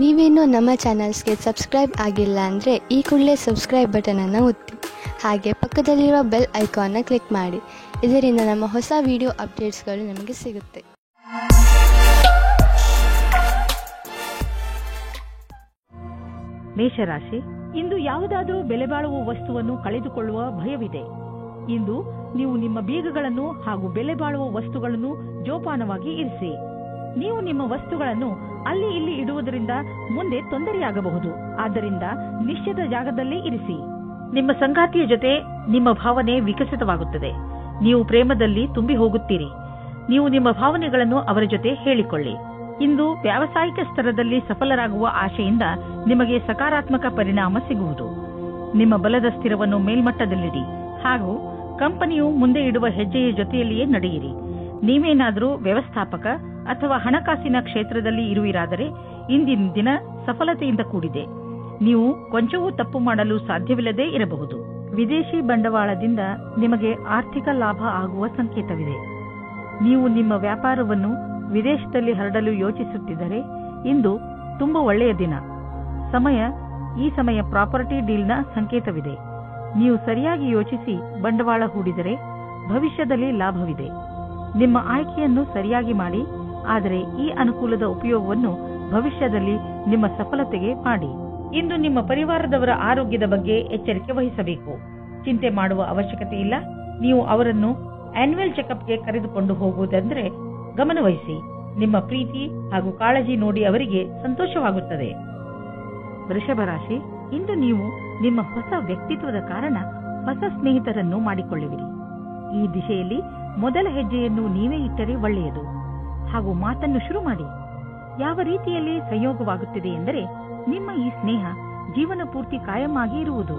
ನೀವೇನೂ ನಮ್ಮ ಚಾನಲ್ಸ್ಗೆ ಸಬ್ಸ್ಕ್ರೈಬ್ ಆಗಿಲ್ಲ ಅಂದರೆ ಈ ಕೂಡಲೇ ಸಬ್ಸ್ಕ್ರೈಬ್ ಬಟನನ್ನು ಒತ್ತಿ, ಹಾಗೆ ಪಕ್ಕದಲ್ಲಿರುವ ಬೆಲ್ ಐಕಾನ್ನ ಕ್ಲಿಕ್ ಮಾಡಿ. ಇದರಿಂದ ನಮ್ಮ ಹೊಸ ವಿಡಿಯೋ ಅಪ್ಡೇಟ್ಸ್ಗಳು ನಿಮಗೆ ಸಿಗುತ್ತೆ. ಮೇಷರಾಶಿ, ಇಂದು ಯಾವುದಾದರೂ ಬೆಲೆ ಬಾಳುವ ವಸ್ತುವನ್ನು ಕಳೆದುಕೊಳ್ಳುವ ಭಯವಿದೆ. ಇಂದು ನೀವು ನಿಮ್ಮ ಬೀಗಗಳನ್ನು ಹಾಗೂ ಬೆಲೆ ಬಾಳುವ ವಸ್ತುಗಳನ್ನು ಜೋಪಾನವಾಗಿ ಇರಿಸಿ. ನೀವು ನಿಮ್ಮ ವಸ್ತುಗಳನ್ನು ಅಲ್ಲಿ ಇಲ್ಲಿ ಇಡುವುದರಿಂದ ಮುಂದೆ ತೊಂದರೆಯಾಗಬಹುದು. ಆದ್ದರಿಂದ ನಿಶ್ಚಿತ ಜಾಗದಲ್ಲೇ ಇರಿಸಿ. ನಿಮ್ಮ ಸಂಗಾತಿಯ ಜೊತೆ ನಿಮ್ಮ ಭಾವನೆ ವಿಕಸಿತವಾಗುತ್ತದೆ. ನೀವು ಪ್ರೇಮದಲ್ಲಿ ತುಂಬಿ ಹೋಗುತ್ತೀರಿ. ನೀವು ನಿಮ್ಮ ಭಾವನೆಗಳನ್ನು ಅವರ ಜೊತೆ ಹೇಳಿಕೊಳ್ಳಿ. ಇಂದು ವ್ಯಾವಸಾಯಿಕ ಸ್ತರದಲ್ಲಿ ಸಫಲರಾಗುವ ಆಶೆಯಿಂದ ನಿಮಗೆ ಸಕಾರಾತ್ಮಕ ಪರಿಣಾಮ ಸಿಗುವುದು. ನಿಮ್ಮ ಬಲದ ಸ್ಥಿರವನ್ನು ಮೇಲ್ಮಟ್ಟದಲ್ಲಿಡಿ ಹಾಗೂ ಕಂಪನಿಯು ಮುಂದೆ ಇಡುವ ಹೆಜ್ಜೆಯ ಜೊತೆಯಲ್ಲಿಯೇ ನಡೆಯಿರಿ. ನೀವೇನಾದರೂ ವ್ಯವಸ್ಥಾಪಕ ಅಥವಾ ಹಣಕಾಸಿನ ಕ್ಷೇತ್ರದಲ್ಲಿ ಇರುವಿರಾದರೆ ಇಂದಿನ ದಿನ ಸಫಲತೆಯಿಂದ ಕೂಡಿದೆ. ನೀವು ಕೊಂಚವೂ ತಪ್ಪು ಮಾಡಲು ಸಾಧ್ಯವಿಲ್ಲದೇ ಇರಬಹುದು. ವಿದೇಶಿ ಬಂಡವಾಳದಿಂದ ನಿಮಗೆ ಆರ್ಥಿಕ ಲಾಭ ಆಗುವ ಸಂಕೇತವಿದೆ. ನೀವು ನಿಮ್ಮ ವ್ಯಾಪಾರವನ್ನು ವಿದೇಶದಲ್ಲಿ ಹರಡಲು ಯೋಚಿಸುತ್ತಿದ್ದರೆ ಇಂದು ತುಂಬಾ ಒಳ್ಳೆಯ ದಿನ. ಈ ಸಮಯ ಪ್ರಾಪರ್ಟಿ ಡೀಲ್ನ ಸಂಕೇತವಿದೆ. ನೀವು ಸರಿಯಾಗಿ ಯೋಚಿಸಿ ಬಂಡವಾಳ ಹೂಡಿದರೆ ಭವಿಷ್ಯದಲ್ಲಿ ಲಾಭವಿದೆ. ನಿಮ್ಮ ಆಯ್ಕೆಯನ್ನು ಸರಿಯಾಗಿ ಮಾಡಿ, ಆದರೆ ಈ ಅನುಕೂಲದ ಉಪಯೋಗವನ್ನು ಭವಿಷ್ಯದಲ್ಲಿ ನಿಮ್ಮ ಸಫಲತೆಗೆ ಮಾಡಿ. ಇಂದು ನಿಮ್ಮ ಪರಿವಾರದವರ ಆರೋಗ್ಯದ ಬಗ್ಗೆ ಎಚ್ಚರಿಕೆ ವಹಿಸಬೇಕು. ಚಿಂತೆ ಮಾಡುವ ಅವಶ್ಯಕತೆ ಇಲ್ಲ. ನೀವು ಅವರನ್ನು ಆನ್ಯುವಲ್ ಚೆಕಪ್ಗೆ ಕರೆದುಕೊಂಡು ಹೋಗುವುದೆಂದರೆ ಗಮನವಹಿಸಿ. ನಿಮ್ಮ ಪ್ರೀತಿ ಹಾಗೂ ಕಾಳಜಿ ನೋಡಿ ಅವರಿಗೆ ಸಂತೋಷವಾಗುತ್ತದೆ. ವೃಷಭ ರಾಶಿ, ಇಂದು ನೀವು ನಿಮ್ಮ ಹೊಸ ವ್ಯಕ್ತಿತ್ವದ ಕಾರಣ ಹೊಸ ಸ್ನೇಹಿತರನ್ನು ಮಾಡಿಕೊಳ್ಳುವಿರಿ. ಈ ದಿಶೆಯಲ್ಲಿ ಮೊದಲ ಹೆಜ್ಜೆಯನ್ನು ನೀವೇ ಇಟ್ಟರೆ ಒಳ್ಳೆಯದು. ಹಾಗೂ ಮಾತನ್ನು ಶುರು ಮಾಡಿ. ಯಾವ ರೀತಿಯಲ್ಲಿ ಸಂಯೋಗವಾಗುತ್ತಿದೆ ಎಂದರೆ ನಿಮ್ಮ ಈ ಸ್ನೇಹ ಜೀವನ ಪೂರ್ತಿ ಕಾಯಂ ಆಗಿ ಇರುವುದು.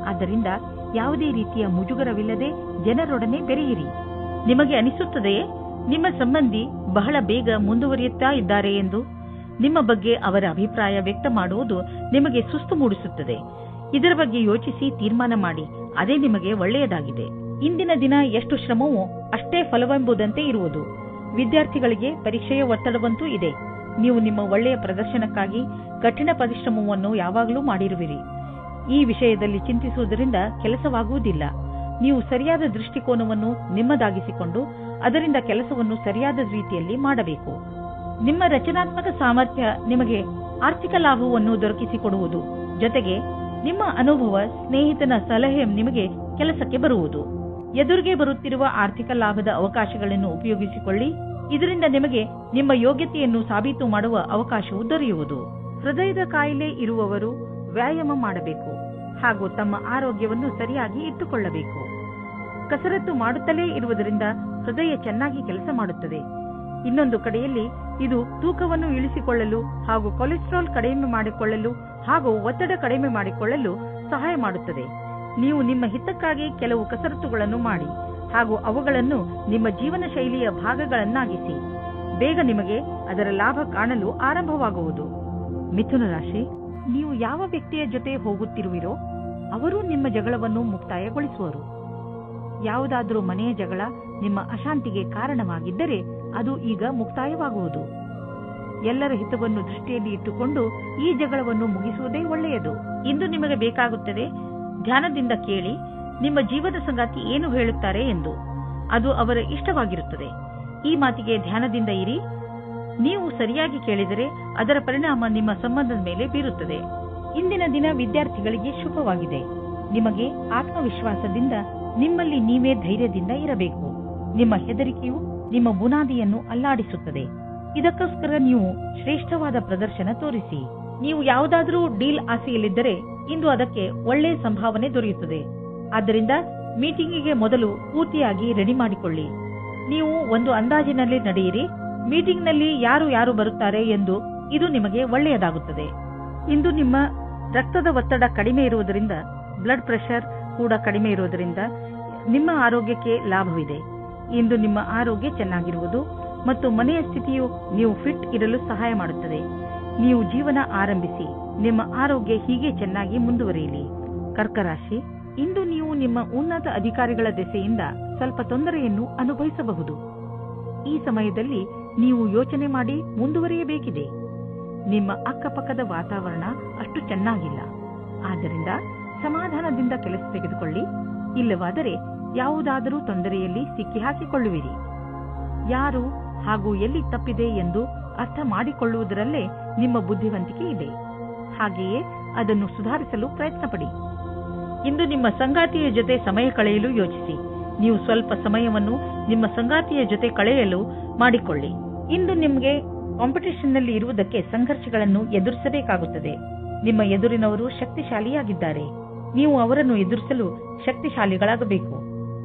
ಆದ್ದರಿಂದ ಯಾವುದೇ ರೀತಿಯ ಮುಜುಗರವಿಲ್ಲದೆ ಜನರೊಡನೆ ಬೆರೆಯಿರಿ. ನಿಮಗೆ ಅನಿಸುತ್ತದೆಯೇ ನಿಮ್ಮ ಸಂಬಂಧಿ ಬಹಳ ಬೇಗ ಮುಂದುವರಿಯುತ್ತಾ ಇದ್ದಾರೆ ಎಂದು? ನಿಮ್ಮ ಬಗ್ಗೆ ಅವರ ಅಭಿಪ್ರಾಯ ವ್ಯಕ್ತ ಮಾಡುವುದು ನಿಮಗೆ ಸುಸ್ತು ಮೂಡಿಸುತ್ತದೆ. ಇದರ ಬಗ್ಗೆ ಯೋಚಿಸಿ ತೀರ್ಮಾನ ಮಾಡಿ. ಅದೇ ನಿಮಗೆ ಒಳ್ಳೆಯದಾಗಿದೆ. ಇಂದಿನ ದಿನ ಎಷ್ಟು ಶ್ರಮವೋ ಅಷ್ಟೇ ಫಲವೆಂಬುದಂತೆ ಇರುವುದು. ವಿದ್ಯಾರ್ಥಿಗಳಿಗೆ ಪರೀಕ್ಷೆಯ ಒತ್ತಡವಂತೂ ಇದೆ. ನೀವು ನಿಮ್ಮ ಒಳ್ಳೆಯ ಪ್ರದರ್ಶನಕ್ಕಾಗಿ ಕಠಿಣ ಪರಿಶ್ರಮವನ್ನು ಯಾವಾಗಲೂ ಮಾಡಿರುವಿರಿ. ಈ ವಿಷಯದಲ್ಲಿ ಚಿಂತಿಸುವುದರಿಂದ ಕೆಲಸವಾಗುವುದಿಲ್ಲ. ನೀವು ಸರಿಯಾದ ದೃಷ್ಟಿಕೋನವನ್ನು ನಿಮ್ಮದಾಗಿಸಿಕೊಂಡು ಅದರಿಂದ ಕೆಲಸವನ್ನು ಸರಿಯಾದ ರೀತಿಯಲ್ಲಿ ಮಾಡಬೇಕು. ನಿಮ್ಮ ರಚನಾತ್ಮಕ ಸಾಮರ್ಥ್ಯ ನಿಮಗೆ ಆರ್ಥಿಕ ಲಾಭವನ್ನು ದೊರಕಿಸಿಕೊಡುವುದು. ಜೊತೆಗೆ ನಿಮ್ಮ ಅನುಭವ, ಸ್ನೇಹಿತನ ಸಲಹೆ ನಿಮಗೆ ಕೆಲಸಕ್ಕೆ ಬರುವುದು. ಎದುರಿಗೆ ಬರುತ್ತಿರುವ ಆರ್ಥಿಕ ಲಾಭದ ಅವಕಾಶಗಳನ್ನು ಉಪಯೋಗಿಸಿಕೊಳ್ಳಿ. ಇದರಿಂದ ನಿಮಗೆ ನಿಮ್ಮ ಯೋಗ್ಯತೆಯನ್ನು ಸಾಬೀತು ಮಾಡುವ ಅವಕಾಶವು ದೊರೆಯುವುದು. ಹೃದಯದ ಕಾಯಿಲೆ ಇರುವವರು ವ್ಯಾಯಾಮ ಮಾಡಬೇಕು ಹಾಗೂ ತಮ್ಮ ಆರೋಗ್ಯವನ್ನು ಸರಿಯಾಗಿ ಇಟ್ಟುಕೊಳ್ಳಬೇಕು. ಕಸರತ್ತು ಮಾಡುತ್ತಲೇ ಇರುವುದರಿಂದ ಹೃದಯ ಚೆನ್ನಾಗಿ ಕೆಲಸ ಮಾಡುತ್ತದೆ. ಇನ್ನೊಂದು ಕಡೆಯಲ್ಲಿ ಇದು ತೂಕವನ್ನು ಇಳಿಸಿಕೊಳ್ಳಲು ಹಾಗೂ ಕೊಲೆಸ್ಟ್ರಾಲ್ ಕಡಿಮೆ ಮಾಡಿಕೊಳ್ಳಲು ಹಾಗೂ ಒತ್ತಡ ಕಡಿಮೆ ಮಾಡಿಕೊಳ್ಳಲು ಸಹಾಯ ಮಾಡುತ್ತದೆ. ನೀವು ನಿಮ್ಮ ಹಿತಕ್ಕಾಗಿ ಕೆಲವು ಕಸರತ್ತುಗಳನ್ನು ಮಾಡಿ ಹಾಗೂ ಅವುಗಳನ್ನು ನಿಮ್ಮ ಜೀವನ ಶೈಲಿಯ ಭಾಗಗಳನ್ನಾಗಿಸಿ. ಬೇಗ ನಿಮಗೆ ಅದರ ಲಾಭ ಕಾಣಲು ಆರಂಭವಾಗುವುದು. ಮಿಥುನ ರಾಶಿ, ನೀವು ಯಾವ ವ್ಯಕ್ತಿಯ ಜೊತೆ ಹೋಗುತ್ತಿರುವಿರೋ ಅವರು ನಿಮ್ಮ ಜಗಳವನ್ನು ಮುಕ್ತಾಯಗೊಳಿಸುವರು. ಯಾವುದಾದರೂ ಮನೆಯ ಜಗಳ ನಿಮ್ಮ ಅಶಾಂತಿಗೆ ಕಾರಣವಾಗಿದ್ದರೆ ಅದು ಈಗ ಮುಕ್ತಾಯವಾಗುವುದು. ಎಲ್ಲರ ಹಿತವನ್ನು ದೃಷ್ಟಿಯಲ್ಲಿ ಇಟ್ಟುಕೊಂಡು ಈ ಜಗಳವನ್ನು ಮುಗಿಸುವುದೇ ಒಳ್ಳೆಯದು. ಇಂದು ನಿಮಗೆ ಬೇಕಾಗುತ್ತದೆ ಧ್ಯಾನದಿಂದ ಕೇಳಿ ನಿಮ್ಮ ಜೀವನ ಸಂಗಾತಿ ಏನು ಹೇಳುತ್ತಾರೆ ಎಂದು. ಅದು ಅವರ ಇಷ್ಟವಾಗಿರುತ್ತದೆ. ಈ ಮಾತಿಗೆ ಧ್ಯಾನದಿಂದ ಇರಿ. ನೀವು ಸರಿಯಾಗಿ ಕೇಳಿದರೆ ಅದರ ಪರಿಣಾಮ ನಿಮ್ಮ ಸಂಬಂಧದ ಮೇಲೆ ಬೀರುತ್ತದೆ. ಇಂದಿನ ದಿನ ವಿದ್ಯಾರ್ಥಿಗಳಿಗೆ ಶುಭವಾಗಿದೆ. ನಿಮಗೆ ಆತ್ಮವಿಶ್ವಾಸದಿಂದ ನಿಮ್ಮಲ್ಲಿ ನೀವೇ ಧೈರ್ಯದಿಂದ ಇರಬೇಕು. ನಿಮ್ಮ ಹೆದರಿಕೆಯು ನಿಮ್ಮ ಬುನಾದಿಯನ್ನು ಅಲ್ಲಾಡಿಸುತ್ತದೆ. ಇದಕ್ಕೋಸ್ಕರ ನೀವು ಶ್ರೇಷ್ಠವಾದ ಪ್ರದರ್ಶನ ತೋರಿಸಿ. ನೀವು ಯಾವುದಾದರೂ ಡೀಲ್ ಆಸೆಯಲ್ಲಿದ್ದರೆ ಇಂದು ಅದಕ್ಕೆ ಒಳ್ಳೆಯ ಸಂಭಾವನೆ ದೊರೆಯುತ್ತದೆ. ಆದ್ದರಿಂದ ಮೀಟಿಂಗಿಗೆ ಮೊದಲು ಪೂರ್ತಿಯಾಗಿ ರೆಡಿ ಮಾಡಿಕೊಳ್ಳಿ. ನೀವು ಒಂದು ಅಂದಾಜಿನಲ್ಲಿ ನಡೆಯಿರಿ. ಮೀಟಿಂಗ್ನಲ್ಲಿ ಯಾರು ಬರುತ್ತಾರೆ ಎಂದು ಇದು ನಿಮಗೆ ಒಳ್ಳೆಯದಾಗುತ್ತದೆ. ಇಂದು ನಿಮ್ಮ ರಕ್ತದ ಒತ್ತಡ ಕಡಿಮೆ ಇರುವುದರಿಂದ, ಬ್ಲಡ್ ಪ್ರೆಷರ್ ಕೂಡ ಕಡಿಮೆ ಇರುವುದರಿಂದ ನಿಮ್ಮ ಆರೋಗ್ಯಕ್ಕೆ ಲಾಭವಿದೆ. ಇಂದು ನಿಮ್ಮ ಆರೋಗ್ಯ ಚೆನ್ನಾಗಿರುವುದು ಮತ್ತು ಮನೆಯ ಸ್ಥಿತಿಯು ನೀವು ಫಿಟ್ ಇರಲು ಸಹಾಯ ಮಾಡುತ್ತದೆ. ನೀವು ಜೀವನ ಆರಂಭಿಸಿ. ನಿಮ್ಮ ಆರೋಗ್ಯ ಹೀಗೆ ಚೆನ್ನಾಗಿ ಮುಂದುವರಿಯಲಿ. ಕರ್ಕರಾಶಿ, ಇಂದು ನೀವು ನಿಮ್ಮ ಉನ್ನತ ಅಧಿಕಾರಿಗಳ ದೆಸೆಯಿಂದ ಸ್ವಲ್ಪ ತೊಂದರೆಯನ್ನು ಅನುಭವಿಸಬಹುದು. ಈ ಸಮಯದಲ್ಲಿ ನೀವು ಯೋಚನೆ ಮಾಡಿ ಮುಂದುವರಿಯಬೇಕಿದೆ. ನಿಮ್ಮ ಅಕ್ಕಪಕ್ಕದ ವಾತಾವರಣ ಅಷ್ಟು ಚೆನ್ನಾಗಿಲ್ಲ. ಆದ್ದರಿಂದ ಸಮಾಧಾನದಿಂದ ಕೆಲಸ ತೆಗೆದುಕೊಳ್ಳಿ, ಇಲ್ಲವಾದರೆ ಯಾವುದಾದರೂ ತೊಂದರೆಯಲ್ಲಿ ಸಿಕ್ಕಿ ಹಾಕಿಕೊಳ್ಳುವಿರಿ. ಯಾರು ಹಾಗೂ ಎಲ್ಲಿ ತಪ್ಪಿದೆ ಎಂದು ಅರ್ಥ ಮಾಡಿಕೊಳ್ಳುವುದರಲ್ಲೇ ನಿಮ್ಮ ಬುದ್ಧಿವಂತಿಕೆ ಇದೆ. ಹಾಗೆಯೇ ಅದನ್ನು ಸುಧಾರಿಸಲು ಪ್ರಯತ್ನಪಡಿ. ಇಂದು ನಿಮ್ಮ ಸಂಗಾತಿಯ ಜೊತೆ ಸಮಯ ಕಳೆಯಲು ಯೋಚಿಸಿ. ನೀವು ಸ್ವಲ್ಪ ಸಮಯವನ್ನು ನಿಮ್ಮ ಸಂಗಾತಿಯ ಜೊತೆ ಕಳೆಯಲು ಮಾಡಿಕೊಳ್ಳಿ. ಇಂದು ನಿಮಗೆ ಕಾಂಪಿಟೇಷನ್ನಲ್ಲಿ ಇರುವುದಕ್ಕೆ ಸಂಘರ್ಷಗಳನ್ನು ಎದುರಿಸಬೇಕಾಗುತ್ತದೆ. ನಿಮ್ಮ ಎದುರಿನವರು ಶಕ್ತಿಶಾಲಿಯಾಗಿದ್ದಾರೆ. ನೀವು ಅವರನ್ನು ಎದುರಿಸಲು ಶಕ್ತಿಶಾಲಿಗಳಾಗಬೇಕು.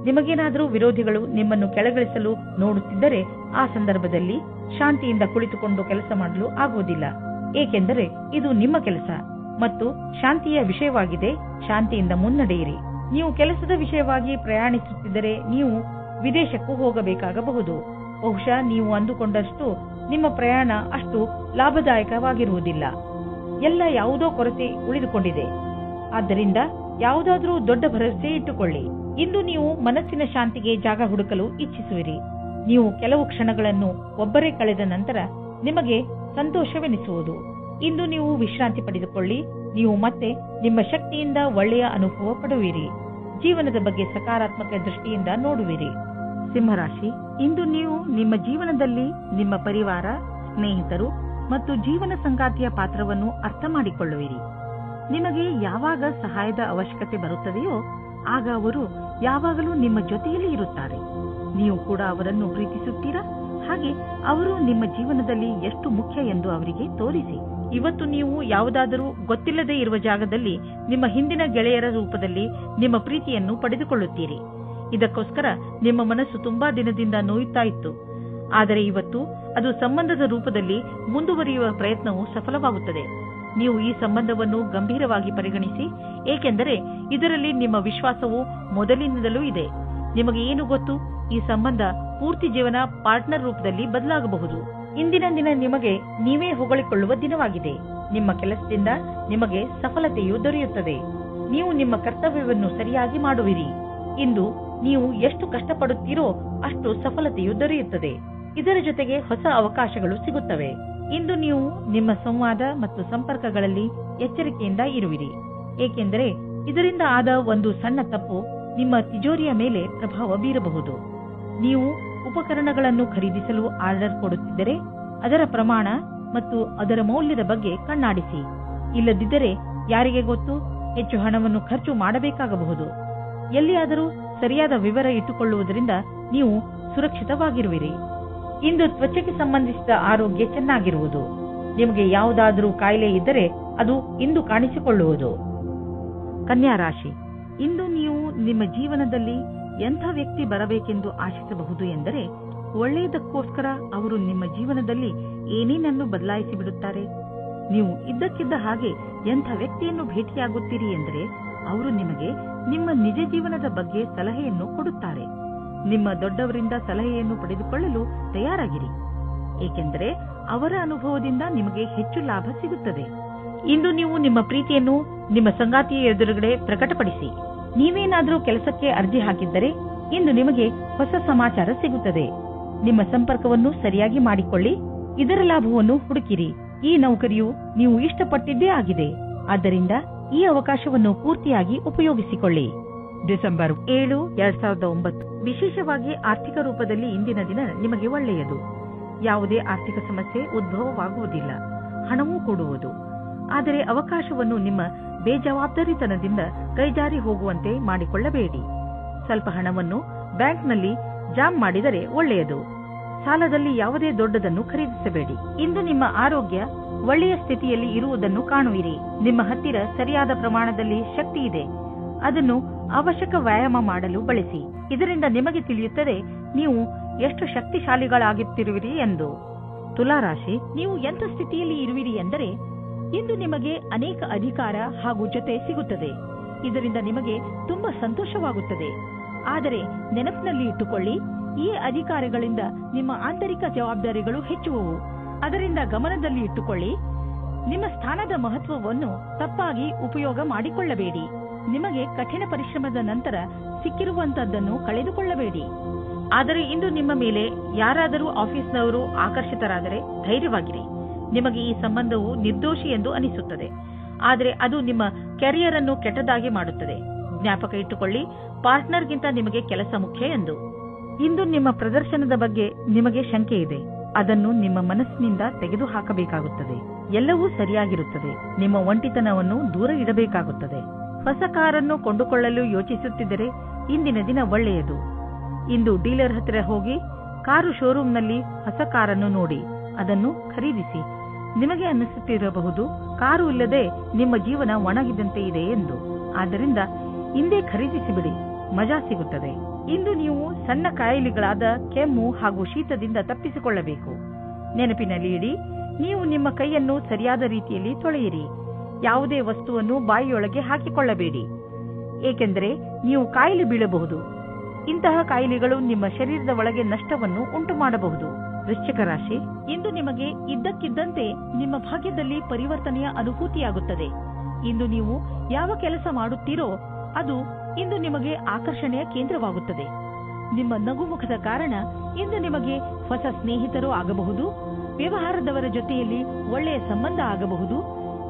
ನಿಮಗೇನಾದರೂ ವಿರೋಧಿಗಳು ನಿಮ್ಮನ್ನು ಕೆಳಗಿಳಿಸಲು ನೋಡುತ್ತಿದ್ದರೆ ಆ ಸಂದರ್ಭದಲ್ಲಿ ಶಾಂತಿಯಿಂದ ಕುಳಿತುಕೊಂಡು ಕೆಲಸ ಮಾಡಲು ಆಗುವುದಿಲ್ಲ. ಏಕೆಂದರೆ ಇದು ನಿಮ್ಮ ಕೆಲಸ ಮತ್ತು ಶಾಂತಿಯ ವಿಷಯವಾಗಿದೆ. ಶಾಂತಿಯಿಂದ ಮುನ್ನಡೆಯಿರಿ. ನೀವು ಕೆಲಸದ ವಿಷಯವಾಗಿ ಪ್ರಯಾಣಿಸುತ್ತಿದ್ದರೆ ನೀವು ವಿದೇಶಕ್ಕೂ ಹೋಗಬೇಕಾಗಬಹುದು. ಬಹುಶಃ ನೀವು ಅಂದುಕೊಂಡಷ್ಟು ನಿಮ್ಮ ಪ್ರಯಾಣ ಅಷ್ಟು ಲಾಭದಾಯಕವಾಗಿರುವುದಿಲ್ಲ. ಎಲ್ಲ ಯಾವುದೋ ಕೊರತೆ ಉಳಿದುಕೊಂಡಿದೆ. ಆದ್ದರಿಂದ ಯಾವುದಾದ್ರೂ ದೊಡ್ಡ ಭರವಸೆ ಇಟ್ಟುಕೊಳ್ಳಿ. ಇಂದು ನೀವು ಮನಸ್ಸಿನ ಶಾಂತಿಗೆ ಜಾಗ ಹುಡುಕಲು ಇಚ್ಛಿಸುವಿರಿ. ನೀವು ಕೆಲವು ಕ್ಷಣಗಳನ್ನು ಒಬ್ಬರೇ ಕಳೆದ ನಂತರ ನಿಮಗೆ ಸಂತೋಷವೆನಿಸುವುದು. ಇಂದು ನೀವು ವಿಶ್ರಾಂತಿ ಪಡೆದುಕೊಳ್ಳಿ. ನೀವು ಮತ್ತೆ ನಿಮ್ಮ ಶಕ್ತಿಯಿಂದ ಒಳ್ಳೆಯ ಅನುಭವ ಪಡುವಿರಿ. ಜೀವನದ ಬಗ್ಗೆ ಸಕಾರಾತ್ಮಕ ದೃಷ್ಟಿಯಿಂದ ನೋಡುವಿರಿ. ಸಿಂಹರಾಶಿ, ಇಂದು ನೀವು ನಿಮ್ಮ ಜೀವನದಲ್ಲಿ ನಿಮ್ಮ ಪರಿವಾರ, ಸ್ನೇಹಿತರು ಮತ್ತು ಜೀವನ ಸಂಗಾತಿಯ ಪಾತ್ರವನ್ನು ಅರ್ಥ ಮಾಡಿಕೊಳ್ಳುವಿರಿ. ನಿಮಗೆ ಯಾವಾಗ ಸಹಾಯದ ಅವಶ್ಯಕತೆ ಬರುತ್ತದೆಯೋ ಆಗ ಅವರು ಯಾವಾಗಲೂ ನಿಮ್ಮ ಜೊತೆಯಲ್ಲಿ ಇರುತ್ತಾರೆ. ನೀವು ಕೂಡ ಅವರನ್ನು ಪ್ರೀತಿಸುತ್ತೀರಾ? ಹಾಗೆ ಅವರು ನಿಮ್ಮ ಜೀವನದಲ್ಲಿ ಎಷ್ಟು ಮುಖ್ಯ ಎಂದು ಅವರಿಗೆ ತೋರಿಸಿ. ಇವತ್ತು ನೀವು ಯಾವುದಾದರೂ ಗೊತ್ತಿಲ್ಲದೆ ಇರುವ ಜಾಗದಲ್ಲಿ ನಿಮ್ಮ ಹಿಂದಿನ ಗೆಳೆಯರ ರೂಪದಲ್ಲಿ ನಿಮ್ಮ ಪ್ರೀತಿಯನ್ನು ಪಡೆದುಕೊಳ್ಳುತ್ತೀರಿ. ಇದಕ್ಕೋಸ್ಕರ ನಿಮ್ಮ ಮನಸ್ಸು ತುಂಬಾ ದಿನದಿಂದ ನೋಯುತ್ತಾ ಇತ್ತು. ಆದರೆ ಇವತ್ತು ಅದು ಸಂಬಂಧದ ರೂಪದಲ್ಲಿ ಮುಂದುವರಿಯುವ ಪ್ರಯತ್ನವು ಸಫಲವಾಗುತ್ತದೆ. ನೀವು ಈ ಸಂಬಂಧವನ್ನು ಗಂಭೀರವಾಗಿ ಪರಿಗಣಿಸಿ, ಏಕೆಂದರೆ ಇದರಲ್ಲಿ ನಿಮ್ಮ ವಿಶ್ವಾಸವು ಮೊದಲಿನಿಂದಲೂ ಇದೆ. ನಿಮಗೆ ಏನು ಗೊತ್ತು, ಈ ಸಂಬಂಧ ಪೂರ್ತಿ ಜೀವನ ಪಾರ್ಟ್ನರ್ ರೂಪದಲ್ಲಿ ಬದಲಾಗಬಹುದು. ಇಂದಿನ ದಿನ ನಿಮಗೆ ನೀವೇ ಹೊಗಳಿಕೊಳ್ಳುವ ದಿನವಾಗಿದೆ. ನಿಮ್ಮ ಕೆಲಸದಿಂದ ನಿಮಗೆ ಸಫಲತೆಯು ದೊರೆಯುತ್ತದೆ. ನೀವು ನಿಮ್ಮ ಕರ್ತವ್ಯವನ್ನು ಸರಿಯಾಗಿ ಮಾಡುವಿರಿ. ಇಂದು ನೀವು ಎಷ್ಟು ಕಷ್ಟಪಡುತ್ತೀರೋ ಅಷ್ಟು ಸಫಲತೆಯು ದೊರೆಯುತ್ತದೆ. ಇದರ ಜೊತೆಗೆ ಹೊಸ ಅವಕಾಶಗಳು ಸಿಗುತ್ತವೆ. ಇಂದು ನೀವು ನಿಮ್ಮ ಸಂವಾದ ಮತ್ತು ಸಂಪರ್ಕಗಳಲ್ಲಿ ಎಚ್ಚರಿಕೆಯಿಂದ ಇರುವಿರಿ. ಏಕೆಂದರೆ ಇದರಿಂದ ಆದ ಒಂದು ಸಣ್ಣ ತಪ್ಪು ನಿಮ್ಮ ತಿಜೋರಿಯ ಮೇಲೆ ಪ್ರಭಾವ ಬೀರಬಹುದು. ನೀವು ಉಪಕರಣಗಳನ್ನು ಖರೀದಿಸಲು ಆರ್ಡರ್ ಕೊಡುತ್ತಿದ್ದರೆ ಅದರ ಪ್ರಮಾಣ ಮತ್ತು ಅದರ ಮೌಲ್ಯದ ಬಗ್ಗೆ ಕಣ್ಣಾಡಿಸಿ. ಇಲ್ಲದಿದ್ದರೆ ಯಾರಿಗೆ ಗೊತ್ತು, ಹೆಚ್ಚು ಹಣವನ್ನು ಖರ್ಚು ಮಾಡಬೇಕಾಗಬಹುದು. ಎಲ್ಲಿಯಾದರೂ ಸರಿಯಾದ ವಿವರ ಇಟ್ಟುಕೊಳ್ಳುವುದರಿಂದ ನೀವು ಸುರಕ್ಷಿತವಾಗಿರುವಿರಿ. ಇಂದು ತ್ವಚೆಗೆ ಸಂಬಂಧಿಸಿದ ಆರೋಗ್ಯ ಚೆನ್ನಾಗಿರುವುದು. ನಿಮಗೆ ಯಾವುದಾದರೂ ಕಾಯಿಲೆ ಇದ್ದರೆ ಅದು ಇಂದು ಕಾಣಿಸಿಕೊಳ್ಳುವುದು. ಕನ್ಯಾ ರಾಶಿ, ಇಂದು ನೀವು ನಿಮ್ಮ ಜೀವನದಲ್ಲಿ ಎಂಥ ವ್ಯಕ್ತಿ ಬರಬೇಕೆಂದು ಆಶಿಸಬಹುದು ಎಂದರೆ, ಒಳ್ಳೆಯದಕ್ಕೋಸ್ಕರ ಅವರು ನಿಮ್ಮ ಜೀವನದಲ್ಲಿ ಏನೇನನ್ನು ಬದಲಾಯಿಸಿ ಬಿಡುತ್ತಾರೆ. ನೀವು ಇದ್ದಕ್ಕಿದ್ದ ಹಾಗೆ ಎಂಥ ವ್ಯಕ್ತಿಯನ್ನು ಭೇಟಿಯಾಗುತ್ತೀರಿ ಎಂದರೆ ಅವರು ನಿಮಗೆ ನಿಮ್ಮ ನಿಜ ಜೀವನದ ಬಗ್ಗೆ ಸಲಹೆಯನ್ನು ಕೊಡುತ್ತಾರೆ. ನಿಮ್ಮ ದೊಡ್ಡವರಿಂದ ಸಲಹೆಯನ್ನು ಪಡೆದುಕೊಳ್ಳಲು ತಯಾರಾಗಿರಿ, ಏಕೆಂದರೆ ಅವರ ಅನುಭವದಿಂದ ನಿಮಗೆ ಹೆಚ್ಚು ಲಾಭ ಸಿಗುತ್ತದೆ. ಇಂದು ನೀವು ನಿಮ್ಮ ಪ್ರೀತಿಯನ್ನು ನಿಮ್ಮ ಸಂಗಾತಿಯ ಎದುರುಗಡೆ ಪ್ರಕಟಪಡಿಸಿ. ನೀವೇನಾದರೂ ಕೆಲಸಕ್ಕೆ ಅರ್ಜಿ ಹಾಕಿದ್ದರೆ ಇಂದು ನಿಮಗೆ ಹೊಸ ಸಮಾಚಾರ ಸಿಗುತ್ತದೆ. ನಿಮ್ಮ ಸಂಪರ್ಕವನ್ನು ಸರಿಯಾಗಿ ಮಾಡಿಕೊಳ್ಳಿ. ಇದರ ಲಾಭವನ್ನು ಹುಡುಕಿರಿ. ಈ ನೌಕರಿಯು ನೀವು ಇಷ್ಟಪಟ್ಟಿದ್ದೇ ಆಗಿದೆ. ಆದ್ದರಿಂದ ಈ ಅವಕಾಶವನ್ನು ಪೂರ್ತಿಯಾಗಿ ಉಪಯೋಗಿಸಿಕೊಳ್ಳಿ. ಡಿಸೆಂಬರ್ 7, 2009 ವಿಶೇಷವಾಗಿ ಆರ್ಥಿಕ ರೂಪದಲ್ಲಿ ಇಂದಿನ ದಿನ ನಿಮಗೆ ಒಳ್ಳೆಯದು. ಯಾವುದೇ ಆರ್ಥಿಕ ಸಮಸ್ಯೆ ಉದ್ಭವವಾಗುವುದಿಲ್ಲ. ಹಣವೂ ಕೊಡುವುದು. ಆದರೆ ಅವಕಾಶವನ್ನು ನಿಮ್ಮ ಬೇಜವಾಬ್ದಾರಿತನದಿಂದ ಕೈಜಾರಿ ಹೋಗುವಂತೆ ಮಾಡಿಕೊಳ್ಳಬೇಡಿ. ಸ್ವಲ್ಪ ಹಣವನ್ನು ಬ್ಯಾಂಕ್ನಲ್ಲಿ ಜಾಮ್ ಮಾಡಿದರೆ ಒಳ್ಳೆಯದು. ಸಾಲದಲ್ಲಿ ಯಾವುದೇ ದೊಡ್ಡದನ್ನು ಖರೀದಿಸಬೇಡಿ. ಇಂದು ನಿಮ್ಮ ಆರೋಗ್ಯ ಒಳ್ಳೆಯ ಸ್ಥಿತಿಯಲ್ಲಿ ಇರುವುದನ್ನು ಕಾಣುವಿರಿ. ನಿಮ್ಮ ಹತ್ತಿರ ಸರಿಯಾದ ಪ್ರಮಾಣದಲ್ಲಿ ಶಕ್ತಿ ಇದೆ. ಅದನ್ನು ಅವಶ್ಯಕ ವ್ಯಾಯಾಮ ಮಾಡಲು ಬಳಸಿ. ಇದರಿಂದ ನಿಮಗೆ ತಿಳಿಯುತ್ತದೆ ನೀವು ಎಷ್ಟು ಶಕ್ತಿಶಾಲಿಗಳಾಗುತ್ತಿರುವಿರಿ ಎಂದು. ತುಲಾರಾಶಿ, ನೀವು ಎಂಥ ಸ್ಥಿತಿಯಲ್ಲಿ ಇರುವಿರಿ ಎಂದರೆ ಇಂದು ನಿಮಗೆ ಅನೇಕ ಅಧಿಕಾರ ಹಾಗೂ ಜೊತೆ ಸಿಗುತ್ತದೆ. ಇದರಿಂದ ನಿಮಗೆ ತುಂಬಾ ಸಂತೋಷವಾಗುತ್ತದೆ. ಆದರೆ ನೆನಪಿನಲ್ಲಿ ಇಟ್ಟುಕೊಳ್ಳಿ, ಈ ಅಧಿಕಾರಗಳಿಂದ ನಿಮ್ಮ ಆಂತರಿಕ ಜವಾಬ್ದಾರಿಗಳು ಹೆಚ್ಚುವವು. ಅದರಿಂದ ಗಮನದಲ್ಲಿ ಇಟ್ಟುಕೊಳ್ಳಿ, ನಿಮ್ಮ ಸ್ಥಾನದ ಮಹತ್ವವನ್ನು ತಪ್ಪಾಗಿ ಉಪಯೋಗ ಮಾಡಿಕೊಳ್ಳಬೇಡಿ. ನಿಮಗೆ ಕಠಿಣ ಪರಿಶ್ರಮದ ನಂತರ ಸಿಕ್ಕಿರುವಂತದ್ದನ್ನು ಕಳೆದುಕೊಳ್ಳಬೇಡಿ. ಆದರೆ ಇಂದು ನಿಮ್ಮ ಮೇಲೆ ಯಾರಾದರೂ ಆಫೀಸ್ನವರು ಆಕರ್ಷಿತರಾದರೆ ಧೈರ್ಯವಾಗಿರಿ. ನಿಮಗೆ ಈ ಸಂಬಂಧವು ನಿರ್ದೋಷಿ ಎಂದು ಅನಿಸುತ್ತದೆ, ಆದರೆ ಅದು ನಿಮ್ಮ ಕೆರಿಯರ್ ಅನ್ನು ಕೆಟ್ಟದಾಗಿ ಮಾಡುತ್ತದೆ. ಜ್ಞಾಪಕ ಇಟ್ಟುಕೊಳ್ಳಿ, ಪಾರ್ಟ್ನರ್ಗಿಂತ ನಿಮಗೆ ಕೆಲಸ ಮುಖ್ಯ ಎಂದು. ಇಂದು ನಿಮ್ಮ ಪ್ರದರ್ಶನದ ಬಗ್ಗೆ ನಿಮಗೆ ಶಂಕೆ ಇದೆ. ಅದನ್ನು ನಿಮ್ಮ ಮನಸ್ಸಿನಿಂದ ತೆಗೆದುಹಾಕಬೇಕಾಗುತ್ತದೆ. ಎಲ್ಲವೂ ಸರಿಯಾಗಿರುತ್ತದೆ. ನಿಮ್ಮ ಒಂಟಿತನವನ್ನು ದೂರ ಇಡಬೇಕಾಗುತ್ತದೆ. ಹೊಸ ಕಾರನ್ನು ಕೊಂಡುಕೊಳ್ಳಲು ಯೋಚಿಸುತ್ತಿದ್ದರೆ ಇಂದಿನ ದಿನ ಒಳ್ಳೆಯದು. ಇಂದು ಡೀಲರ್ ಹತ್ತಿರ ಹೋಗಿ ಕಾರು ಶೋರೂಮ್ನಲ್ಲಿ ಹೊಸ ಕಾರನ್ನು ನೋಡಿ ಅದನ್ನು ಖರೀದಿಸಿ. ನಿಮಗೆ ಅನ್ನಿಸುತ್ತಿರಬಹುದು, ಕಾರು ಇಲ್ಲದೆ ನಿಮ್ಮ ಜೀವನ ಒಣಗಿದಂತೆ ಇದೆ ಎಂದು. ಆದ್ದರಿಂದ ಇಂದೇ ಖರೀದಿಸಿಬಿಡಿ, ಮಜಾ ಸಿಗುತ್ತದೆ. ಇಂದು ನೀವು ಸಣ್ಣ ಕಾಯಿಲೆಗಳಾದ ಕೆಮ್ಮು ಹಾಗೂ ಶೀತದಿಂದ ತಪ್ಪಿಸಿಕೊಳ್ಳಬೇಕು. ನೆನಪಿನಲ್ಲಿ ಇಡಿ, ನೀವು ನಿಮ್ಮ ಕೈಯನ್ನು ಸರಿಯಾದ ರೀತಿಯಲ್ಲಿ ತೊಳೆಯಿರಿ. ಯಾವುದೇ ವಸ್ತುವನ್ನು ಬಾಯಿಯೊಳಗೆ ಹಾಕಿಕೊಳ್ಳಬೇಡಿ, ಏಕೆಂದರೆ ನೀವು ಕಾಯಿಲೆ ಬೀಳಬಹುದು. ಇಂತಹ ಕಾಯಿಲೆಗಳು ನಿಮ್ಮ ಶರೀರದ ಒಳಗೆ ನಷ್ಟವನ್ನು ಉಂಟು ಮಾಡಬಹುದು. ವೃಶ್ಚಿಕ ರಾಶಿ, ಇಂದು ನಿಮಗೆ ಇದ್ದಕ್ಕಿದ್ದಂತೆ ನಿಮ್ಮ ಭಾಗ್ಯದಲ್ಲಿ ಪರಿವರ್ತನೆಯ ಅನುಭೂತಿಯಾಗುತ್ತದೆ. ಇಂದು ನೀವು ಯಾವ ಕೆಲಸ ಮಾಡುತ್ತೀರೋ ಅದು ಇಂದು ನಿಮಗೆ ಆಕರ್ಷಣೆಯ ಕೇಂದ್ರವಾಗುತ್ತದೆ. ನಿಮ್ಮ ನಗುಮುಖದ ಕಾರಣ ಇಂದು ನಿಮಗೆ ಹೊಸ ಸ್ನೇಹಿತರು ಆಗಬಹುದು. ವ್ಯವಹಾರದವರ ಜೊತೆಯಲ್ಲಿ ಒಳ್ಳೆಯ ಸಂಬಂಧ ಆಗಬಹುದು.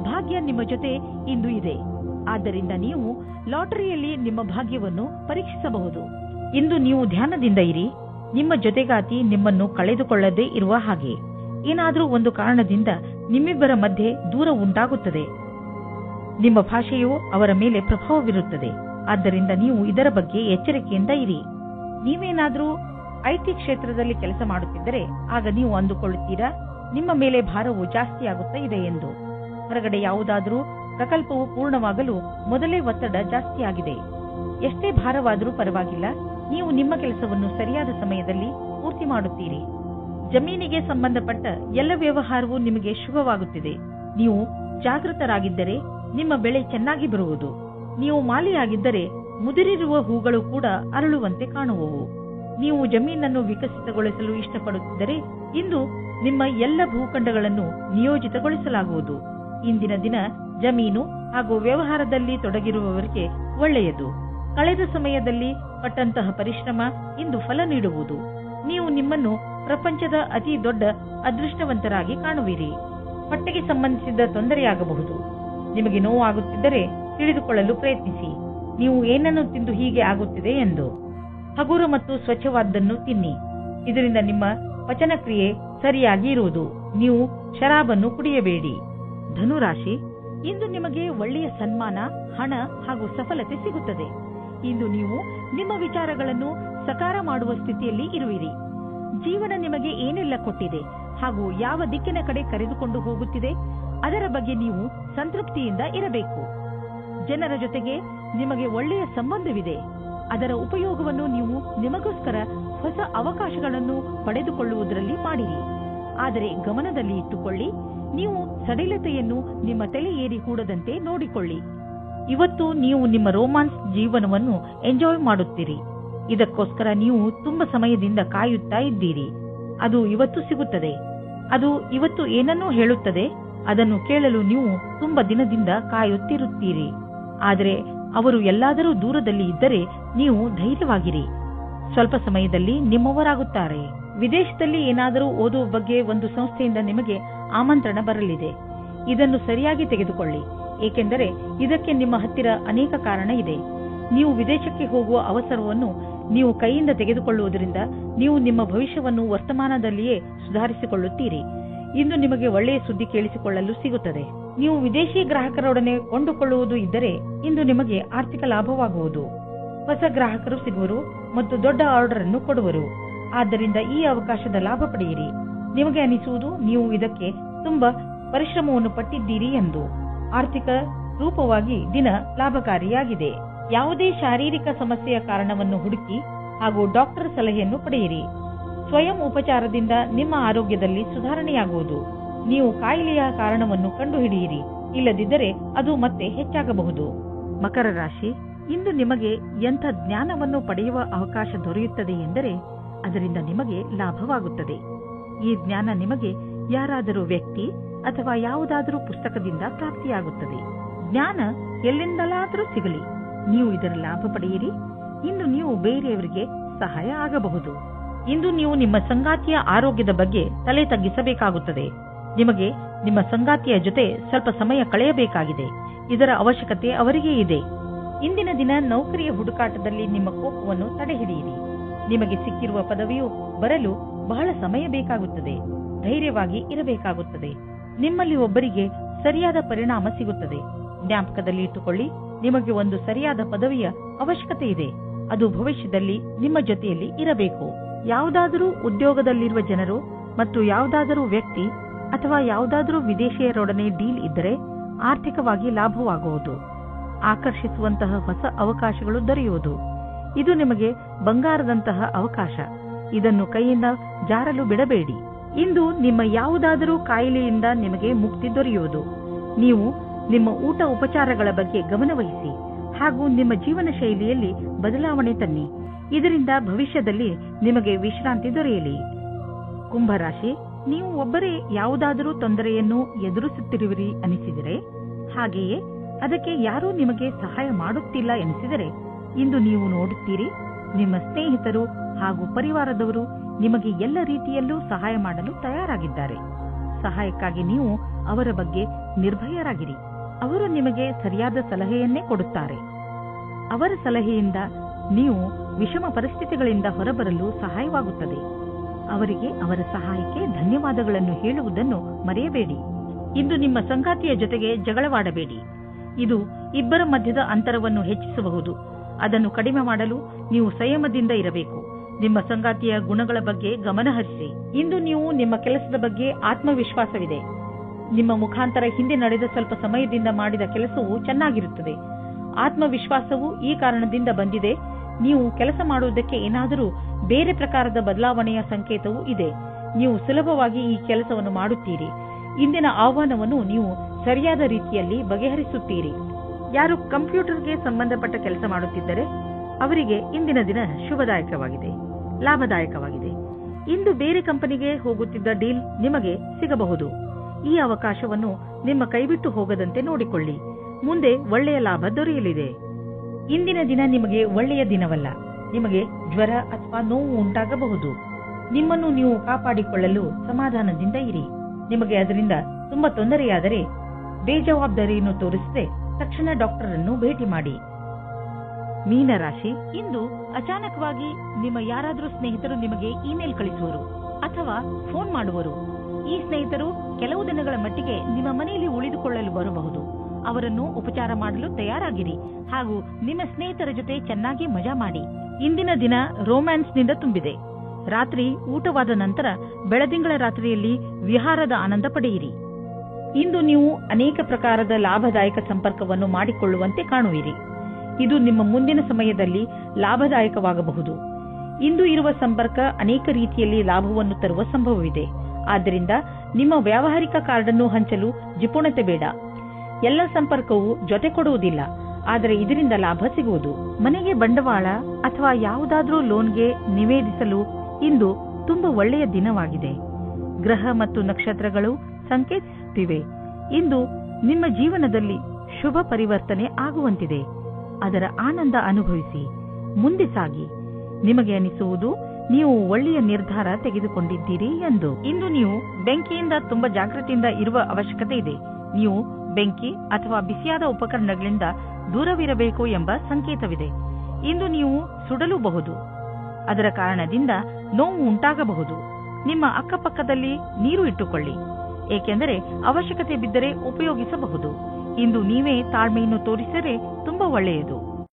ಭಾಗ್ಯ ನಿಮ್ಮ ಜೊತೆ ಇಂದು ಇದೆ. ಆದ್ದರಿಂದ ನೀವು ಲಾಟರಿಯಲ್ಲಿ ನಿಮ್ಮ ಭಾಗ್ಯವನ್ನು ಪರೀಕ್ಷಿಸಬಹುದು. ಇಂದು ನೀವು ಧ್ಯಾನದಿಂದ ಇರಿ. ನಿಮ್ಮ ಜೊತೆಗಾತಿ ನಿಮ್ಮನ್ನು ಕಳೆದುಕೊಳ್ಳದೇ ಇರುವ ಹಾಗೆ. ಏನಾದರೂ ಒಂದು ಕಾರಣದಿಂದ ನಿಮ್ಮಿಬ್ಬರ ಮಧ್ಯೆ ದೂರ ಉಂಟಾಗುತ್ತದೆ. ನಿಮ್ಮ ಭಾಷೆಯು ಅವರ ಮೇಲೆ ಪ್ರಭಾವ ಬೀರುತ್ತದೆ. ಆದ್ದರಿಂದ ನೀವು ಇದರ ಬಗ್ಗೆ ಎಚ್ಚರಿಕೆಯಿಂದ ಇರಿ. ನೀವೇನಾದರೂ ಐಟಿ ಕ್ಷೇತ್ರದಲ್ಲಿ ಕೆಲಸ ಮಾಡುತ್ತಿದ್ದರೆ ಆಗ ನೀವು ಅಂದುಕೊಳ್ಳುತ್ತೀರಾ, ನಿಮ್ಮ ಮೇಲೆ ಭಾರವು ಜಾಸ್ತಿ ಆಗುತ್ತಾ ಇದೆ ಎಂದು. ಹೊರಗಡೆ ಯಾವುದಾದರೂ ಪ್ರಕಲ್ಪವು ಪೂರ್ಣವಾಗಲು ಮೊದಲೇ ಒತ್ತಡ ಜಾಸ್ತಿಯಾಗಿದೆ. ಎಷ್ಟೇ ಭಾರವಾದರೂ ಪರವಾಗಿಲ್ಲ, ನೀವು ನಿಮ್ಮ ಕೆಲಸವನ್ನು ಸರಿಯಾದ ಸಮಯದಲ್ಲಿ ಪೂರ್ತಿ ಮಾಡುತ್ತೀರಿ. ಜಮೀನಿಗೆ ಸಂಬಂಧಪಟ್ಟ ಎಲ್ಲ ವ್ಯವಹಾರವೂ ನಿಮಗೆ ಶುಭವಾಗುತ್ತಿದೆ. ನೀವು ಜಾಗೃತರಾಗಿದ್ದರೆ ನಿಮ್ಮ ಬೆಳೆ ಚೆನ್ನಾಗಿ ಬರುವುದು. ನೀವು ಮಾಲಿಯಾಗಿದ್ದರೆ ಮುದುರಿರುವ ಹೂಗಳು ಕೂಡ ಅರಳುವಂತೆ ಕಾಣುವವು. ನೀವು ಜಮೀನನ್ನು ವಿಕಸಿತಗೊಳಿಸಲು ಇಷ್ಟಪಡುತ್ತಿದ್ದರೆ ಇಂದು ನಿಮ್ಮ ಎಲ್ಲ ಭೂಖಂಡಗಳನ್ನು ನಿಯೋಜಿತಗೊಳಿಸಲಾಗುವುದು. ಇಂದಿನ ದಿನ ಜಮೀನು ಹಾಗೂ ವ್ಯವಹಾರದಲ್ಲಿ ತೊಡಗಿರುವವರಿಗೆ ಒಳ್ಳೆಯದು. ಕಳೆದ ಸಮಯದಲ್ಲಿ ಪಟ್ಟಂತಹ ಪರಿಶ್ರಮ ಇಂದು ಫಲ ನೀಡುವುದು. ನೀವು ನಿಮ್ಮನ್ನು ಪ್ರಪಂಚದ ಅತಿ ದೊಡ್ಡ ಅದೃಷ್ಟವಂತರಾಗಿ ಕಾಣುವಿರಿ. ಹೊಟ್ಟೆಗೆ ಸಂಬಂಧಿಸಿದ ತೊಂದರೆಯಾಗಬಹುದು. ನಿಮಗೆ ನೋವಾಗುತ್ತಿದ್ದರೆ ತಿಳಿದುಕೊಳ್ಳಲು ಪ್ರಯತ್ನಿಸಿ, ನೀವು ಏನನ್ನು ತಿಂದು ಹೀಗೆ ಆಗುತ್ತಿದೆ ಎಂದು. ಹಗುರ ಮತ್ತು ಸ್ವಚ್ಛವಾದನ್ನು ತಿನ್ನಿ, ಇದರಿಂದ ನಿಮ್ಮ ಪಚನಕ್ರಿಯೆ ಸರಿಯಾಗಿ ಇರುವುದು. ನೀವು ಶರಾಬನ್ನು ಕುಡಿಯಬೇಡಿ. ಧನುರಾಶಿ, ಇಂದು ನಿಮಗೆ ಒಳ್ಳೆಯ ಸನ್ಮಾನ, ಹಣ ಹಾಗೂ ಸಫಲತೆ ಸಿಗುತ್ತದೆ. ಇಂದು ನೀವು ನಿಮ್ಮ ವಿಚಾರಗಳನ್ನು ಸಕಾರ ಮಾಡುವ ಸ್ಥಿತಿಯಲ್ಲಿ ಇರುವಿರಿ. ಜೀವನ ನಿಮಗೆ ಏನೆಲ್ಲ ಕೊಟ್ಟಿದೆ ಹಾಗೂ ಯಾವ ದಿಕ್ಕಿನ ಕಡೆ ಕರೆದುಕೊಂಡು ಹೋಗುತ್ತಿದೆ ಅದರ ಬಗ್ಗೆ ನೀವು ಸಂತೃಪ್ತಿಯಿಂದ ಇರಬೇಕು. ಜನರ ಜೊತೆಗೆ ನಿಮಗೆ ಒಳ್ಳೆಯ ಸಂಬಂಧವಿದೆ. ಅದರ ಉಪಯೋಗವನ್ನು ನೀವು ನಿಮಗೋಸ್ಕರ ಹೊಸ ಅವಕಾಶಗಳನ್ನು ಪಡೆದುಕೊಳ್ಳುವುದರಲ್ಲಿ ಮಾಡಿರಿ. ಆದರೆ ಗಮನದಲ್ಲಿ ಇಟ್ಟುಕೊಳ್ಳಿ, ನೀವು ಸಡಿಲತೆಯನ್ನು ನಿಮ್ಮ ತಲೆ ಏರಿ ಕೂಡದಂತೆ ನೋಡಿಕೊಳ್ಳಿ. ಇವತ್ತು ನೀವು ನಿಮ್ಮ ರೋಮಾನ್ಸ್ ಜೀವನವನ್ನು ಎಂಜಾಯ್ ಮಾಡುತ್ತೀರಿ. ಇದಕ್ಕೋಸ್ಕರ ನೀವು ತುಂಬಾ ಸಮಯದಿಂದ ಕಾಯುತ್ತಾ ಇದ್ದೀರಿ. ಅದು ಇವತ್ತು ಸಿಗುತ್ತದೆ. ಅದು ಇವತ್ತು ಏನನ್ನೂ ಹೇಳುತ್ತದೆ. ಅದನ್ನು ಕೇಳಲು ನೀವು ತುಂಬಾ ದಿನದಿಂದ ಕಾಯುತ್ತಿರುತ್ತೀರಿ. ಆದರೆ ಅವರು ಎಲ್ಲಾದರೂ ದೂರದಲ್ಲಿ ಇದ್ದರೆ ನೀವು ಧೈರ್ಯವಾಗಿರಿ. ಸ್ವಲ್ಪ ಸಮಯದಲ್ಲಿ ನಿಮ್ಮವರಾಗುತ್ತಾರೆ. ವಿದೇಶದಲ್ಲಿ ಏನಾದರೂ ಓದುವ ಬಗ್ಗೆ ಒಂದು ಸಂಸ್ಥೆಯಿಂದ ನಿಮಗೆ ಆಮಂತ್ರಣ ಬರಲಿದೆ. ಇದನ್ನು ಸರಿಯಾಗಿ ತೆಗೆದುಕೊಳ್ಳಿ, ಏಕೆಂದರೆ ಇದಕ್ಕೆ ನಿಮ್ಮ ಹತ್ತಿರ ಅನೇಕ ಕಾರಣ ಇದೆ. ನೀವು ವಿದೇಶಕ್ಕೆ ಹೋಗುವ ಅವಸರವನ್ನು ನೀವು ಕೈಯಿಂದ ತೆಗೆದುಕೊಳ್ಳುವುದರಿಂದ ನೀವು ನಿಮ್ಮ ಭವಿಷ್ಯವನ್ನು ವರ್ತಮಾನದಲ್ಲಿಯೇ ಸುಧಾರಿಸಿಕೊಳ್ಳುತ್ತೀರಿ. ಇಂದು ನಿಮಗೆ ಒಳ್ಳೆಯ ಸುದ್ದಿ ಕೇಳಿಸಿಕೊಳ್ಳಲು ಸಿಗುತ್ತದೆ. ನೀವು ವಿದೇಶಿ ಗ್ರಾಹಕರೊಡನೆ ಕೊಂಡುಕೊಳ್ಳುವುದು ಇದ್ದರೆ ಇಂದು ನಿಮಗೆ ಆರ್ಥಿಕ ಲಾಭವಾಗುವುದು. ಹೊಸ ಗ್ರಾಹಕರು ಸಿಗುವರು ಮತ್ತು ದೊಡ್ಡ ಆರ್ಡರ್ ಅನ್ನು ಕೊಡುವರು. ಆದ್ದರಿಂದ ಈ ಅವಕಾಶದ ಲಾಭ ಪಡೆಯಿರಿ. ನಿಮಗೆ ಅನಿಸುವುದು ನೀವು ಇದಕ್ಕೆ ತುಂಬಾ ಪರಿಶ್ರಮವನ್ನು ಪಟ್ಟಿದ್ದೀರಿ ಎಂದು. ಆರ್ಥಿಕ ರೂಪವಾಗಿ ದಿನ ಲಾಭಕಾರಿಯಾಗಿದೆ. ಯಾವುದೇ ಶಾರೀರಿಕ ಸಮಸ್ಯೆಯ ಕಾರಣವನ್ನು ಹುಡುಕಿ ಹಾಗೂ ಡಾಕ್ಟರ್ ಸಲಹೆಯನ್ನು ಪಡೆಯಿರಿ. ಸ್ವಯಂ ಉಪಚಾರದಿಂದ ನಿಮ್ಮ ಆರೋಗ್ಯದಲ್ಲಿ ಸುಧಾರಣೆಯಾಗುವುದು. ನೀವು ಕಾಯಿಲೆಯ ಕಾರಣವನ್ನು ಕಂಡುಹಿಡಿಯಿರಿ, ಇಲ್ಲದಿದ್ದರೆ ಅದು ಮತ್ತೆ ಹೆಚ್ಚಾಗಬಹುದು. ಮಕರ ರಾಶಿ, ಇಂದು ನಿಮಗೆ ಎಂಥ ಜ್ಞಾನವನ್ನು ಪಡೆಯುವ ಅವಕಾಶ ದೊರೆಯುತ್ತದೆ ಎಂದರೆ ಅದರಿಂದ ನಿಮಗೆ ಲಾಭವಾಗುತ್ತದೆ. ಈ ಜ್ಞಾನ ನಿಮಗೆ ಯಾರಾದರೂ ವ್ಯಕ್ತಿ ಅಥವಾ ಯಾವುದಾದರೂ ಪುಸ್ತಕದಿಂದ ಪ್ರಾಪ್ತಿಯಾಗುತ್ತದೆ. ಜ್ಞಾನ ಎಲ್ಲಿಂದಲಾದರೂ ಸಿಗಲಿ, ನೀವು ಇದರ ಲಾಭ ಪಡೆಯಿರಿ. ಇಂದು ನೀವು ಬೇರೆಯವರಿಗೆ ಸಹಾಯ ಆಗಬಹುದು. ಇಂದು ನೀವು ನಿಮ್ಮ ಸಂಗಾತಿಯ ಆರೋಗ್ಯದ ಬಗ್ಗೆ ತಲೆ ತಗ್ಗಿಸಬೇಕಾಗುತ್ತದೆ. ನಿಮಗೆ ನಿಮ್ಮ ಸಂಗಾತಿಯ ಜೊತೆ ಸ್ವಲ್ಪ ಸಮಯ ಕಳೆಯಬೇಕಾಗಿದೆ. ಇದರ ಅವಶ್ಯಕತೆ ಅವರಿಗೆ ಇದೆ. ಇಂದಿನ ದಿನ ನೌಕರಿಯ ಹುಡುಕಾಟದಲ್ಲಿ ನಿಮ್ಮ ಕೋಪವನ್ನು ತಡೆಹಿಡಿಯಿರಿ. ನಿಮಗೆ ಸಿಕ್ಕಿರುವ ಪದವಿಯು ಬರಲು ಬಹಳ ಸಮಯ ಬೇಕಾಗುತ್ತದೆ. ಧೈರ್ಯವಾಗಿ ಇರಬೇಕಾಗುತ್ತದೆ. ನಿಮ್ಮಲ್ಲಿ ಒಬ್ಬರಿಗೆ ಸರಿಯಾದ ಪರಿಣಾಮ ಸಿಗುತ್ತದೆ. ಜ್ಞಾಪಕದಲ್ಲಿ ಇಟ್ಟುಕೊಳ್ಳಿ, ನಿಮಗೆ ಒಂದು ಸರಿಯಾದ ಪದವಿಯ ಅವಶ್ಯಕತೆ ಇದೆ. ಅದು ಭವಿಷ್ಯದಲ್ಲಿ ನಿಮ್ಮ ಜೊತೆಯಲ್ಲಿ ಇರಬೇಕು. ಯಾವುದಾದರೂ ಉದ್ಯೋಗದಲ್ಲಿರುವ ಜನರು ಮತ್ತು ಯಾವುದಾದರೂ ವ್ಯಕ್ತಿ ಅಥವಾ ಯಾವುದಾದರೂ ವಿದೇಶಿಯರೊಡನೆ ಡೀಲ್ ಇದ್ದರೆ ಆರ್ಥಿಕವಾಗಿ ಲಾಭವಾಗುವುದು. ಆಕರ್ಷಿಸುವಂತಹ ಹೊಸ ಅವಕಾಶಗಳು ದೊರೆಯುವುದು. ಇದು ನಿಮಗೆ ಬಂಗಾರದಂತಹ ಅವಕಾಶ. ಇದನ್ನು ಕೈಯಿಂದ ಜಾರಲು ಬಿಡಬೇಡಿ. ಇಂದು ನಿಮ್ಮ ಯಾವುದಾದರೂ ಕಾಯಿಲೆಯಿಂದ ನಿಮಗೆ ಮುಕ್ತಿ ದೊರೆಯುವುದು. ನೀವು ನಿಮ್ಮ ಊಟ ಉಪಚಾರಗಳ ಬಗ್ಗೆ ಗಮನವಹಿಸಿ ಹಾಗೂ ನಿಮ್ಮ ಜೀವನ ಶೈಲಿಯಲ್ಲಿ ಬದಲಾವಣೆ ತನ್ನಿ. ಇದರಿಂದ ಭವಿಷ್ಯದಲ್ಲಿ ನಿಮಗೆ ವಿಶ್ರಾಂತಿ ದೊರೆಯಲಿ. ಕುಂಭರಾಶಿ, ನೀವು ಒಬ್ಬರೇ ಯಾವುದಾದರೂ ತೊಂದರೆಯನ್ನು ಎದುರಿಸುತ್ತಿರುವಿರಿ ಅನಿಸಿದರೆ, ಹಾಗೆಯೇ ಅದಕ್ಕೆ ಯಾರೂ ನಿಮಗೆ ಸಹಾಯ ಮಾಡುತ್ತಿಲ್ಲ ಎನಿಸಿದರೆ, ಇಂದು ನೀವು ನೋಡುತ್ತೀರಿ ನಿಮ್ಮ ಸ್ನೇಹಿತರು ಹಾಗೂ ಪರಿವಾರದವರು ನಿಮಗೆ ಎಲ್ಲ ರೀತಿಯಲ್ಲೂ ಸಹಾಯ ಮಾಡಲು ತಯಾರಾಗಿದ್ದಾರೆ. ಸಹಾಯಕ್ಕಾಗಿ ನೀವು ಅವರ ಬಗ್ಗೆ ನಿರ್ಭಯರಾಗಿರಿ. ಅವರು ನಿಮಗೆ ಸರಿಯಾದ ಸಲಹೆಯನ್ನೇ ಕೊಡುತ್ತಾರೆ. ಅವರ ಸಲಹೆಯಿಂದ ನೀವು ವಿಷಮ ಪರಿಸ್ಥಿತಿಗಳಿಂದ ಹೊರಬರಲು ಸಹಾಯವಾಗುತ್ತದೆ. ಅವರಿಗೆ ಅವರ ಸಹಾಯಕ್ಕೆ ಧನ್ಯವಾದಗಳನ್ನು ಹೇಳುವುದನ್ನು ಮರೆಯಬೇಡಿ. ಇಂದು ನಿಮ್ಮ ಸಂಗಾತಿಯ ಜೊತೆಗೆ ಜಗಳವಾಡಬೇಡಿ. ಇದು ಇಬ್ಬರ ಮಧ್ಯದ ಅಂತರವನ್ನು ಹೆಚ್ಚಿಸಬಹುದು. ಅದನ್ನು ಕಡಿಮೆ ಮಾಡಲು ನೀವು ಸಂಯಮದಿಂದ ಇರಬೇಕು. ನಿಮ್ಮ ಸಂಗಾತಿಯ ಗುಣಗಳ ಬಗ್ಗೆ ಗಮನ ಹರಿಸಿ. ಇಂದು ನೀವು ನಿಮ್ಮ ಕೆಲಸದ ಬಗ್ಗೆ ಆತ್ಮವಿಶ್ವಾಸವಿದೆ. ನಿಮ್ಮ ಮುಖಾಂತರ ಹಿಂದೆ ನಡೆದ ಸ್ವಲ್ಪ ಸಮಯದಿಂದ ಮಾಡಿದ ಕೆಲಸವು ಚೆನ್ನಾಗಿರುತ್ತದೆ. ಆತ್ಮವಿಶ್ವಾಸವು ಈ ಕಾರಣದಿಂದ ಬಂದಿದೆ. ನೀವು ಕೆಲಸ ಮಾಡುವುದಕ್ಕೆ ಏನಾದರೂ ಬೇರೆ ಪ್ರಕಾರದ ಬದಲಾವಣೆಯ ಸಂಕೇತವೂ ಇದೆ. ನೀವು ಸುಲಭವಾಗಿ ಈ ಕೆಲಸವನ್ನು ಮಾಡುತ್ತೀರಿ. ಇಂದಿನ ಆಹ್ವಾನವನ್ನು ನೀವು ಸರಿಯಾದ ರೀತಿಯಲ್ಲಿ ಬಗೆಹರಿಸುತ್ತೀರಿ. ಯಾರು ಕಂಪ್ಯೂಟರ್ಗೆ ಸಂಬಂಧಪಟ್ಟ ಕೆಲಸ ಮಾಡುತ್ತಿದ್ದರೆ ಅವರಿಗೆ ಇಂದಿನ ದಿನ ಶುಭದಾಯಕವಾಗಿದೆ, ಲಾಭದಾಯಕವಾಗಿದೆ. ಇಂದು ಬೇರೆ ಕಂಪನಿಗೆ ಹೋಗುತ್ತಿದ್ದ ಡೀಲ್ ನಿಮಗೆ ಸಿಗಬಹುದು. ಈ ಅವಕಾಶವನ್ನು ನಿಮ್ಮ ಕೈಬಿಟ್ಟು ಹೋಗದಂತೆ ನೋಡಿಕೊಳ್ಳಿ. ಮುಂದೆ ಒಳ್ಳೆಯ ಲಾಭ ದೊರೆಯಲಿದೆ. ಇಂದಿನ ದಿನ ನಿಮಗೆ ಒಳ್ಳೆಯ ದಿನವಲ್ಲ. ನಿಮಗೆ ಜ್ವರ ಅಥವಾ ನೋವು ಉಂಟಾಗಬಹುದು. ನಿಮ್ಮನ್ನು ನೀವು ಕಾಪಾಡಿಕೊಳ್ಳಲು ಸಮಾಧಾನದಿಂದ ಇರಿ. ನಿಮಗೆ ಅದರಿಂದ ತುಂಬಾ ತೊಂದರೆಯಾದರೆ ಬೇಜವಾಬ್ದಾರಿಯನ್ನು ತೋರಿಸದೆ ತಕ್ಷಣ ಡಾಕ್ಟರ್ ಅನ್ನು ಭೇಟಿ ಮಾಡಿ. ಮೀನರಾಶಿ, ಇಂದು ಅಚಾನಕವಾಗಿ ನಿಮ್ಮ ಯಾರಾದರೂ ಸ್ನೇಹಿತರು ನಿಮಗೆ ಇಮೇಲ್ ಕಳಿಸುವರು ಅಥವಾ ಫೋನ್ ಮಾಡುವರು. ಈ ಸ್ನೇಹಿತರು ಕೆಲವು ದಿನಗಳ ಮಟ್ಟಿಗೆ ನಿಮ್ಮ ಮನೆಯಲ್ಲಿ ಉಳಿದುಕೊಳ್ಳಲು ಬರಬಹುದು. ಅವರನ್ನು ಉಪಚಾರ ಮಾಡಲು ತಯಾರಾಗಿರಿ ಹಾಗೂ ನಿಮ್ಮ ಸ್ನೇಹಿತರ ಜೊತೆ ಚೆನ್ನಾಗಿ ಮಜಾ ಮಾಡಿ. ಇಂದಿನ ದಿನ ರೋಮ್ಯಾನ್ಸ್ನಿಂದ ತುಂಬಿದೆ. ರಾತ್ರಿ ಊಟವಾದ ನಂತರ ಬೆಳದಿಂಗಳ ರಾತ್ರಿಯಲ್ಲಿ ವಿಹಾರದ ಆನಂದ ಪಡೆಯಿರಿ. ಇಂದು ನೀವು ಅನೇಕ ಪ್ರಕಾರದ ಲಾಭದಾಯಕ ಸಂಪರ್ಕವನ್ನು ಮಾಡಿಕೊಳ್ಳುವಂತೆ ಕಾಣುವಿರಿ. ಇದು ನಿಮ್ಮ ಮುಂದಿನ ಸಮಯದಲ್ಲಿ ಲಾಭದಾಯಕವಾಗಬಹುದು. ಇಂದು ಇರುವ ಸಂಪರ್ಕ ಅನೇಕ ರೀತಿಯಲ್ಲಿ ಲಾಭವನ್ನು ತರುವ ಸಂಭವವಿದೆ. ಆದ್ದರಿಂದ ನಿಮ್ಮ ವ್ಯಾವಹಾರಿಕ ಕಾರ್ಡ್ ಅನ್ನು ಹಂಚಲು ಜಿಪುಣತೆ ಬೇಡ. ಎಲ್ಲ ಸಂಪರ್ಕವು ಜೊತೆ ಕೊಡುವುದಿಲ್ಲ, ಆದರೆ ಇದರಿಂದ ಲಾಭ ಸಿಗುವುದು. ಮನೆಗೆ ಬಂಡವಾಳ ಅಥವಾ ಯಾವುದಾದ್ರೂ ಲೋನ್ಗೆ ನಿವೇದಿಸಲು ಇಂದು ತುಂಬಾ ಒಳ್ಳೆಯ ದಿನವಾಗಿದೆ. ಗ್ರಹ ಮತ್ತು ನಕ್ಷತ್ರಗಳು ಸಂಕೇತಿಸುತ್ತಿವೆ. ಇಂದು ನಿಮ್ಮ ಜೀವನದಲ್ಲಿ ಶುಭ ಪರಿವರ್ತನೆ ಆಗುವಂತಿದೆ. ಅದರ ಆನಂದ ಅನುಭವಿಸಿ ಮುಂದೆ ಸಾಗಿ. ನಿಮಗೆ ಅನಿಸುವುದು ನೀವು ಒಳ್ಳೆಯ ನಿರ್ಧಾರ ತೆಗೆದುಕೊಂಡಿದ್ದೀರಿ ಎಂದು. ಇಂದು ನೀವು ಬೆಂಕಿಯಿಂದ ತುಂಬಾ ಜಾಗೃತಿಯಿಂದ ಇರುವ ಅವಶ್ಯಕತೆ ಇದೆ. ನೀವು ಬೆಂಕಿ ಅಥವಾ ಬಿಸಿಯಾದ ಉಪಕರಣಗಳಿಂದ ದೂರವಿರಬೇಕು ಎಂಬ ಸಂಕೇತವಿದೆ. ಇಂದು ನೀವು ಸುಡಲೂಬಹುದು. ಅದರ ಕಾರಣದಿಂದ ನೋವು ಉಂಟಾಗಬಹುದು. ನಿಮ್ಮ ಅಕ್ಕಪಕ್ಕದಲ್ಲಿ ನೀರು ಇಟ್ಟುಕೊಳ್ಳಿ, ಏಕೆಂದರೆ ಅವಶ್ಯಕತೆ ಬಿದ್ದರೆ ಉಪಯೋಗಿಸಬಹುದು. ಇಂದು ನೀವೇ ತಾಳ್ಮೆಯನ್ನು ತೋರಿಸಿದರೆ ತುಂಬಾ ಒಳ್ಳೆಯದು.